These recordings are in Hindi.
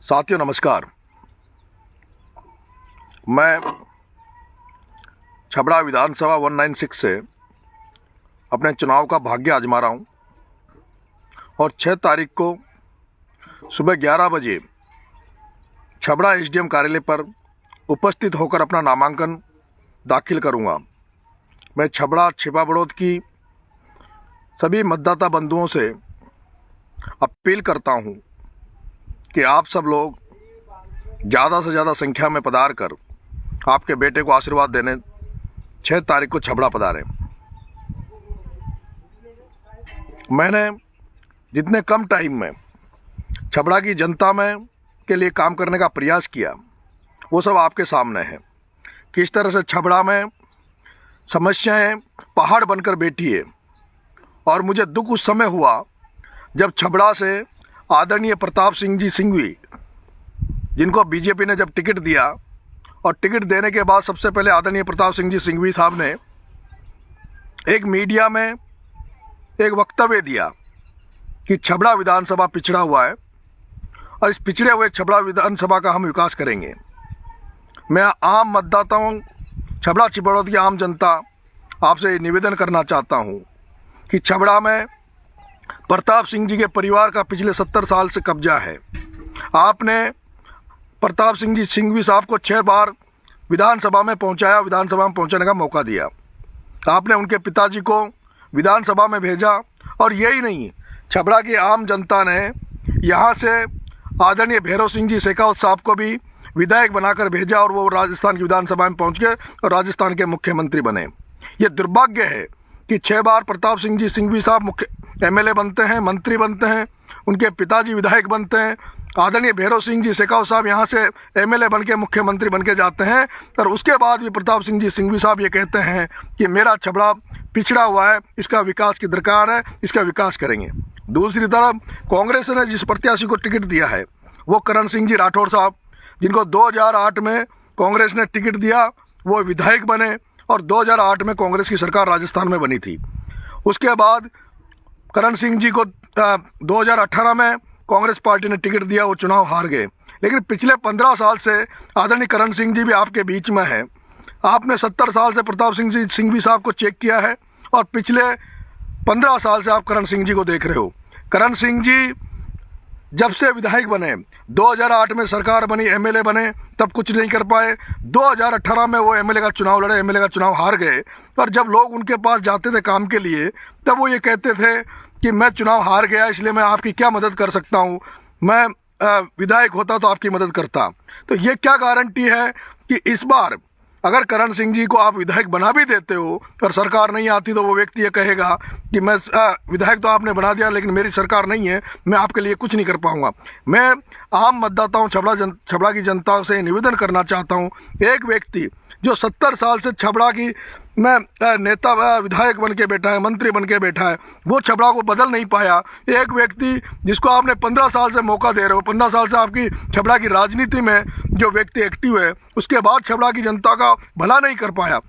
साथियों नमस्कार। मैं छबड़ा विधानसभा 196 से अपने चुनाव का भाग्य आजमा रहा हूँ और 6 तारीख को सुबह 11 बजे छबड़ा एसडीएम कार्यालय पर उपस्थित होकर अपना नामांकन दाखिल करूँगा। मैं छबड़ा छिपा बड़ौद की सभी मतदाता बंधुओं से अपील करता हूँ कि आप सब लोग ज़्यादा से ज़्यादा संख्या में पधार कर आपके बेटे को आशीर्वाद देने 6 तारीख को छबड़ा पधारें। मैंने जितने कम टाइम में छबड़ा की जनता में के लिए काम करने का प्रयास किया वो सब आपके सामने है। किस तरह से छबड़ा में समस्याएं पहाड़ बनकर बैठी है और मुझे दुख उस समय हुआ जब छबड़ा से आदरणीय प्रताप सिंह जी सिंघवी, जिनको बीजेपी ने जब टिकट दिया और टिकट देने के बाद सबसे पहले आदरणीय प्रताप सिंह जी सिंघवी साहब ने एक मीडिया में एक वक्तव्य दिया कि छबड़ा विधानसभा पिछड़ा हुआ है और इस पिछड़े हुए छबड़ा विधानसभा का हम विकास करेंगे। मैं आम मतदाताओं, छबड़ा छिपा बड़ौद की आम जनता आपसे निवेदन करना चाहता हूं कि छबड़ा में प्रताप सिंह जी के परिवार का पिछले 70 साल से कब्जा है। आपने प्रताप सिंह जी सिंघवी साहब को 6 बार विधानसभा में पहुंचाने का मौका दिया। आपने उनके पिताजी को विधानसभा में भेजा और यही नहीं, छबड़ा की आम जनता ने यहां से आदरणीय भैरव सिंह जी शेखावत साहब को भी विधायक बनाकर भेजा और वो राजस्थान की विधानसभा में पहुंच गए और राजस्थान के मुख्यमंत्री बने। ये दुर्भाग्य है कि 6 बार प्रताप सिंह जी सिंघवी साहब मुख्य एमएलए बनते हैं, मंत्री बनते हैं, उनके पिताजी विधायक बनते हैं, आदरणीय भैरव सिंह जी शेखावत साहब यहाँ से एमएलए बन के मुख्यमंत्री बन के जाते हैं और उसके बाद भी प्रताप सिंह जी सिंघवी साहब ये कहते हैं कि मेरा छबड़ा पिछड़ा हुआ है, इसका विकास की दरकार है, इसका विकास करेंगे। दूसरी तरफ कांग्रेस ने जिस प्रत्याशी को टिकट दिया है वो करण सिंह जी राठौड़ साहब, जिनको 2008 में कांग्रेस ने टिकट दिया, वो विधायक बने और 2008 में कांग्रेस की सरकार राजस्थान में बनी थी। उसके बाद करण सिंह जी को 2018 में कांग्रेस पार्टी ने टिकट दिया, वो चुनाव हार गए। लेकिन पिछले 15 साल से आदरणीय करण सिंह जी भी आपके बीच में है। आपने 70 साल से प्रताप सिंह जी सिंघवी साहब को चेक किया है और पिछले 15 साल से आप करण सिंह जी को देख रहे हो। करण सिंह जी जब से विधायक बने, 2008 में सरकार बनी, एमएलए बने, तब कुछ नहीं कर पाए। 2018 में वो एमएलए का चुनाव लड़े, एमएलए का चुनाव हार गए। पर जब लोग उनके पास जाते थे काम के लिए तब वो ये कहते थे कि मैं चुनाव हार गया इसलिए मैं आपकी क्या मदद कर सकता हूँ, मैं विधायक होता तो आपकी मदद करता। तो ये क्या गारंटी है कि इस बार अगर करण सिंह जी को आप विधायक बना भी देते हो और सरकार नहीं आती तो वो व्यक्ति ये कहेगा कि मैं विधायक तो आपने बना दिया लेकिन मेरी सरकार नहीं है, मैं आपके लिए कुछ नहीं कर पाऊंगा। मैं आम मतदाताओं, छबड़ा की जनता से निवेदन करना चाहता हूं, एक व्यक्ति जो 70 साल से छबड़ा की मैं नेता विधायक बन के बैठा है, मंत्री बन के बैठा है, वो छबड़ा को बदल नहीं पाया। एक व्यक्ति जिसको आपने 15 साल से मौका दे रहे हो, 15 साल से आपकी छबड़ा की राजनीति में जो व्यक्ति एक्टिव है, उसके बाद छबड़ा की जनता का भला नहीं कर पाया।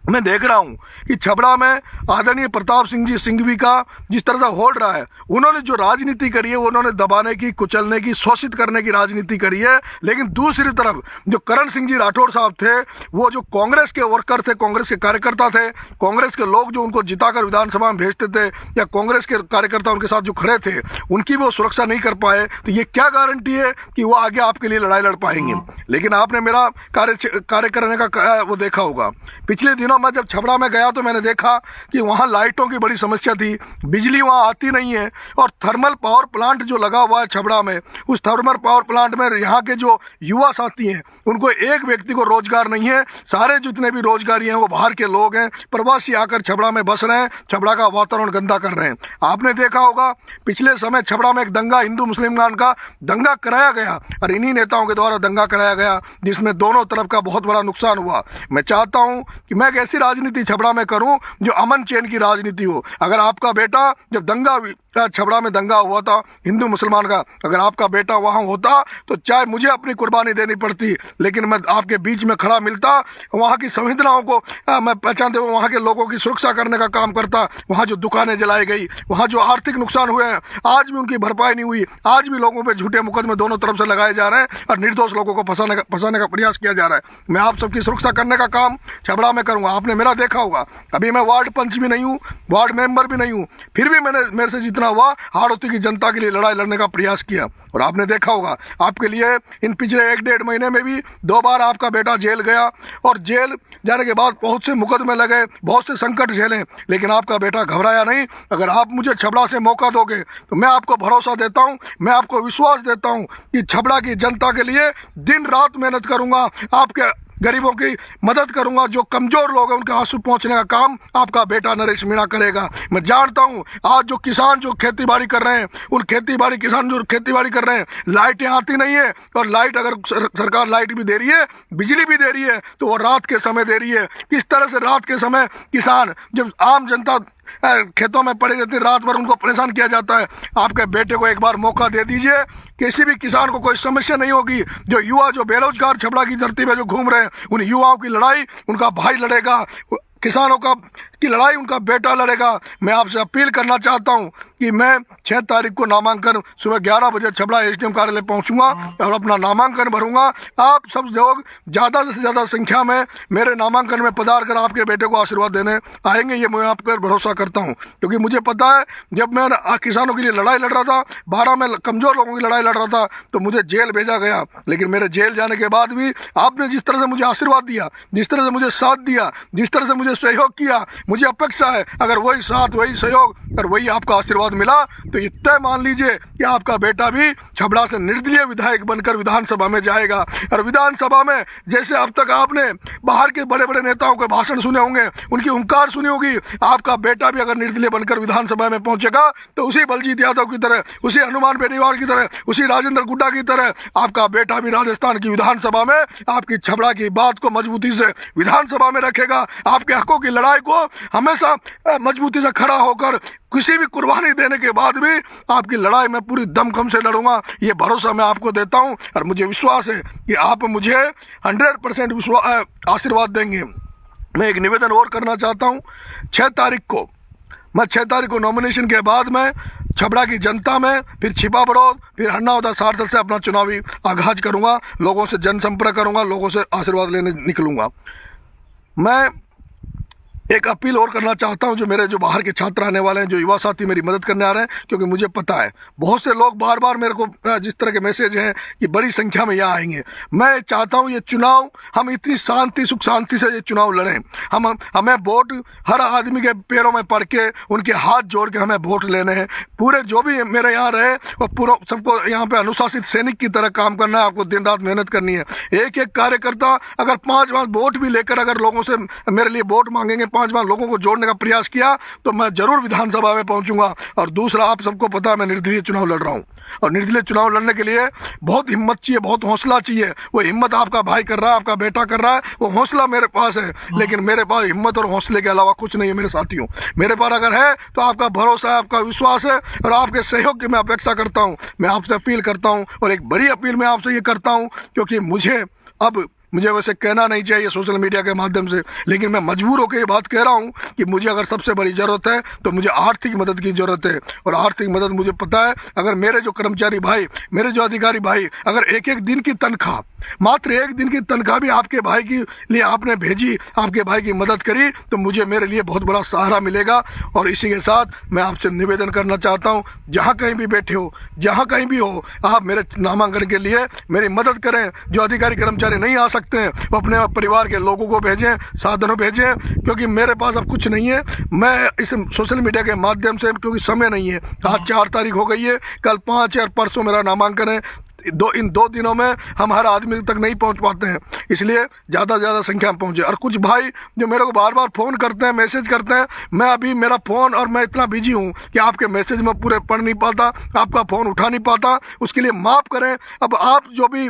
मैं देख रहा हूं कि छबड़ा में आदरणीय प्रताप सिंह जी सिंघवी का जिस तरह से होल्ड रहा है, उन्होंने जो राजनीति करी है वो उन्होंने दबाने की, कुचलने की, शोषित करने की राजनीति करी है। लेकिन दूसरी तरफ जो करण सिंह जी राठौड़ साहब थे, वो जो कांग्रेस के वर्कर थे, कांग्रेस के कार्यकर्ता थे, कांग्रेस के लोग जो उनको जिताकर विधानसभा में भेजते थे या कांग्रेस के कार्यकर्ता उनके साथ जो खड़े थे, उनकी वो सुरक्षा नहीं कर पाए। तो ये क्या गारंटी है कि वो आगे आपके लिए लड़ाई लड़ पाएंगे। लेकिन आपने मेरा कार्य करने का वो देखा होगा। पिछले दिनों मैं जब छबड़ा में गया तो मैंने देखा कि वहां लाइटों की बड़ी समस्या थी, बिजली वहां आती नहीं है और थर्मल पावर प्लांट जो लगा हुआ है छबड़ा में, उस थर्मल पावर प्लांट में यहाँ के जो युवा साथी हैं उनको एक व्यक्ति को रोजगार नहीं है। सारे जितने भी रोजगारी हैं वो बाहर के लोग हैं, प्रवासी आकर छबड़ा में बस रहे हैं, छबड़ा का वातावरण गंदा कर रहे हैं। आपने देखा होगा पिछले समय छबड़ा में एक दंगा, हिंदू मुसलमान का दंगा कराया गया और इन्हीं नेताओं के द्वारा दंगा कराया गया जिसमें दोनों तरफ का बहुत बड़ा नुकसान हुआ। मैं चाहता हूं कि मैं एक ऐसी राजनीति छबड़ा में करूं जो अमन चैन की राजनीति हो। अगर आपका बेटा जब दंगा छबड़ा में दंगा हुआ था हिंदू मुसलमान का, अगर आपका बेटा वहाँ होता तो चाहे मुझे अपनी कुर्बानी देनी पड़ती, लेकिन मैं आपके बीच में खड़ा मिलता, वहाँ की संवेदनाओं को मैं पहचानते हुए वहाँ के लोगों की सुरक्षा करने का काम करता। वहाँ जो दुकानें जलाई गई, वहाँ जो आर्थिक नुकसान हुए हैं, आज भी उनकी भरपाई नहीं हुई, आज भी लोगों पे झूठे मुकदमे दोनों तरफ से लगाए जा रहे हैं और निर्दोष लोगों को फंसाने का प्रयास किया जा रहा है। मैं आप सबकी सुरक्षा करने का काम छबड़ा में करूंगा। आपने मेरा देखा होगा, अभी मैं वार्ड पंच भी नहीं हूँ, वार्ड मेंबर भी नहीं हूँ, फिर भी मैंने मेरे से जितना हुआ हाड़ौती की जनता के लिए लड़ाई लड़ने का प्रयास किया। और आपने देखा होगा, आपके लिए इन पिछले 1-1.5 महीने में भी 2 बार आपका बेटा जेल गया और जेल जाने के बाद बहुत से मुकदमे लगे, बहुत से संकट झेले, लेकिन आपका बेटा घबराया नहीं। अगर आप मुझे छबड़ा से मौका दोगे तो मैं आपको भरोसा देता हूं, मैं आपको विश्वास देता हूं कि छबड़ा की जनता के लिए दिन रात मेहनत करूंगा, आपके गरीबों की मदद करूंगा, जो कमजोर लोग हैं उनके आंसू पहुंचने का काम आपका बेटा नरेश मीणा करेगा। मैं जानता हूं आज जो किसान जो खेती बाड़ी कर रहे हैं, उन किसान जो खेती बाड़ी कर रहे हैं, लाइटें आती नहीं है, और लाइट अगर सरकार लाइट भी दे रही है, बिजली भी दे रही है, तो वो रात के समय दे रही है। किस तरह से रात के समय किसान, जब आम जनता खेतों में पड़े रहते, रात भर उनको परेशान किया जाता है। आपके बेटे को एक बार मौका दे दीजिए, किसी भी किसान को कोई समस्या नहीं होगी। जो युवा जो बेरोजगार छबड़ा की धरती पे जो घूम रहे हैं, उन युवाओं की लड़ाई उनका भाई लड़ेगा, किसानों की लड़ाई उनका बेटा लड़ेगा। मैं आपसे अपील करना चाहता हूं कि मैं 6 तारीख को नामांकन सुबह 11 बजे छबड़ा एसडीएम कार्यालय पहुंचूंगा और अपना नामांकन भरूंगा। आप सब लोग ज़्यादा से ज़्यादा संख्या में मेरे नामांकन में पधार कर आपके बेटे को आशीर्वाद देने आएंगे, ये मैं आप पर भरोसा करता हूं। क्योंकि मुझे पता है, जब मैं किसानों के लिए लड़ाई लड़ रहा था, 12 में कमज़ोर लोगों की लड़ाई लड़ रहा था, तो मुझे जेल भेजा गया, लेकिन मेरे जेल जाने के बाद भी आपने जिस तरह से मुझे आशीर्वाद दिया, जिस तरह से मुझे साथ दिया, जिस तरह से मुझे सहयोग किया, मुझे अपेक्षा है अगर वही साथ, वही सहयोग और वही आपका आशीर्वाद मिला तो ये तय मान लीजिए कि आपका बेटा भी छबड़ा से निर्दलीय विधायक बनकर विधानसभा में जाएगा। और विधानसभा में जैसे अब तक आपने बाहर के बड़े बड़े नेताओं के भाषण सुने होंगे, उनकी हुंकार सुनी होगी, आपका बेटा भी अगर निर्दलीय बनकर विधानसभा में पहुंचेगा तो उसी बलजीत यादव की तरह, उसी हनुमान बेनीवाल की तरह, उसी राजेंद्र गुड्डा की तरह आपका बेटा भी राजस्थान की विधानसभा में आपकी छबड़ा की बात को मजबूती से विधानसभा में रखेगा। आपके हकों की लड़ाई को हमेशा मजबूती से खड़ा होकर किसी भी कुर्बानी देने के बाद भी आपकी लड़ाई में पूरी दमखम से लड़ूंगा, ये भरोसा मैं आपको देता हूं। और मुझे विश्वास है कि आप मुझे 100% आशीर्वाद देंगे। मैं एक निवेदन और करना चाहता हूं, 6 तारीख को नॉमिनेशन के बाद मैं छबड़ा की जनता में फिर छिपा बड़ौद, फिर हन्नावदा सारथल से अपना चुनावी आगाज करूंगा, लोगों से जनसंपर्क करूंगा, लोगों से आशीर्वाद लेने निकलूंगा। मैं एक अपील और करना चाहता हूं, जो मेरे जो बाहर के छात्र आने वाले हैं, जो युवा साथी मेरी मदद करने आ रहे हैं, क्योंकि मुझे पता है बहुत से लोग बार बार मेरे को जिस तरह के मैसेज हैं कि बड़ी संख्या में यहाँ आएंगे। मैं चाहता हूं ये चुनाव हम इतनी सुख शांति से ये चुनाव लड़ें। हमें वोट हर आदमी के पैरों में पड़ के, उनके हाथ जोड़ के हमें वोट लेने हैं। पूरे जो भी मेरे यहाँ रहे और पूरा सबको यहाँ पे अनुशासित सैनिक की तरह काम करना है, आपको दिन रात मेहनत करनी है। एक एक कार्यकर्ता अगर 5 वोट भी लेकर अगर लोगों से मेरे लिए वोट मांगेंगे, 5 लोगों को जोड़ने का प्रयास किया, तो मैं जरूर विधानसभा में पहुंचूंगा। और दूसरा, आप सबको पता है मैं निर्दलीय चुनाव लड़ रहा हूं, और निर्दलीय चुनाव लड़ने के लिए बहुत हिम्मत चाहिए, बहुत हौसला चाहिए। वो हिम्मत आपका भाई कर रहा है, आपका बेटा कर रहा है, वो हौसला मेरे पास है, लेकिन मेरे पास हिम्मत और हौसले के अलावा कुछ नहीं है मेरे साथियों। मेरे पास अगर है तो आपका भरोसा है, आपका विश्वास है, और आपके सहयोग की मैं अपेक्षा करता हूं। मैं आपसे अपील करता हूं, और एक बड़ी अपील मैं आपसे ये करता हूं, क्योंकि मुझे वैसे कहना नहीं चाहिए सोशल मीडिया के माध्यम से, लेकिन मैं मजबूर होकर ये बात कह रहा हूं कि मुझे अगर सबसे बड़ी ज़रूरत है तो मुझे आर्थिक मदद की ज़रूरत है। और आर्थिक मदद मुझे पता है, अगर मेरे जो कर्मचारी भाई, मेरे जो अधिकारी भाई, अगर एक दिन की तनख्वाह, मात्र 1 दिन की तनख्वाह भी आपके भाई के लिए आपने भेजी, आपके भाई की मदद करी, तो मुझे मेरे लिए बहुत बड़ा सहारा मिलेगा। और इसी के साथ मैं आपसे निवेदन करना चाहता हूँ, जहाँ कहीं भी बैठे हो, जहाँ कहीं भी हो, आप मेरे नामांकन के लिए मेरी मदद करें। जो अधिकारी कर्मचारी नहीं आ सकते हैं, वो अपने परिवार के लोगों को भेजें, साधनों भेजें, क्योंकि मेरे पास अब कुछ नहीं है। मैं इस सोशल मीडिया के माध्यम से, क्योंकि समय नहीं है, आज 4 तारीख हो गई है, कल 5 और परसों मेरा नामांकन है, इन 2 दिनों में हम हर आदमी तक नहीं पहुंच पाते हैं, इसलिए ज़्यादा से ज़्यादा संख्या में पहुंचे। और कुछ भाई जो मेरे को बार बार फ़ोन करते हैं, मैसेज करते हैं, मैं अभी मेरा फ़ोन और मैं इतना बिजी हूं कि आपके मैसेज में पूरे पढ़ नहीं पाता, आपका फ़ोन उठा नहीं पाता, उसके लिए माफ़ करें। अब आप जो भी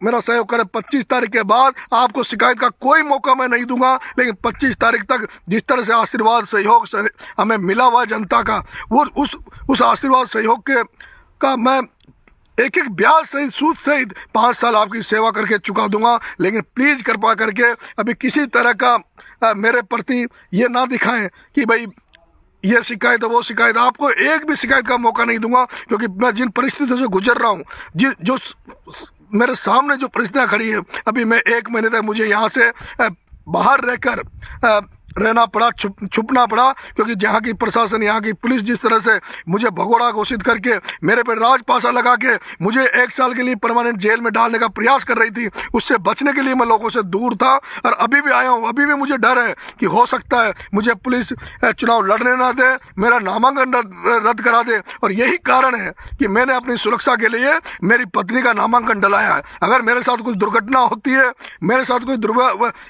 मेरा सहयोग करें। 25 तारीख के बाद आपको शिकायत का कोई मौका मैं नहीं दूंगा, लेकिन 25 तारीख तक जिस तरह से आशीर्वाद सहयोग से हमें मिला हुआ जनता का, वो उस आशीर्वाद सहयोग का मैं एक एक ब्याज सहित सूद सहित 5 साल आपकी सेवा करके चुका दूंगा। लेकिन प्लीज कृपा करके अभी किसी तरह का मेरे प्रति ये ना दिखाएं कि भाई ये शिकायत है वो शिकायत। आपको एक भी शिकायत का मौका नहीं दूंगा, क्योंकि मैं जिन परिस्थितियों से गुजर रहा हूँ, जो मेरे सामने जो परिस्थितियाँ खड़ी है, अभी मैं 1 महीने तक मुझे यहाँ से बाहर रहकर रहना पड़ा, छुपना पड़ा, क्योंकि यहाँ की प्रशासन, यहाँ की पुलिस जिस तरह से मुझे भगोड़ा घोषित करके मेरे पर राजपासा लगा के मुझे 1 साल के लिए परमानेंट जेल में डालने का प्रयास कर रही थी, उससे बचने के लिए मैं लोगों से दूर था। और अभी भी आया हूँ, अभी भी मुझे डर है कि हो सकता है मुझे पुलिस चुनाव लड़ने ना दे, मेरा नामांकन रद्द करा दे। और यही कारण है कि मैंने अपनी सुरक्षा के लिए मेरी पत्नी का नामांकन डलाया है। अगर मेरे साथ कुछ दुर्घटना होती है, मेरे साथ कोई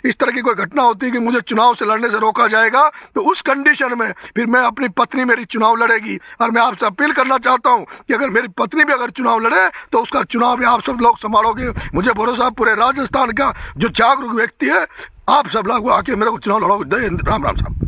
इस तरह की कोई घटना होती है कि मुझे चुनाव से लड़ने से रोका जाएगा, तो उस कंडीशन में फिर मैं अपनी पत्नी मेरी चुनाव लड़ेगी। और मैं आपसे अपील करना चाहता हूं कि अगर मेरी पत्नी भी अगर चुनाव लड़े तो उसका चुनाव भी आप सब लोग संभालोगे। मुझे भरोसा पूरे राजस्थान का जो जागरूक व्यक्ति है, आप सब लोग आके मेरे को चुनाव लड़ोगे। राम राम साहब।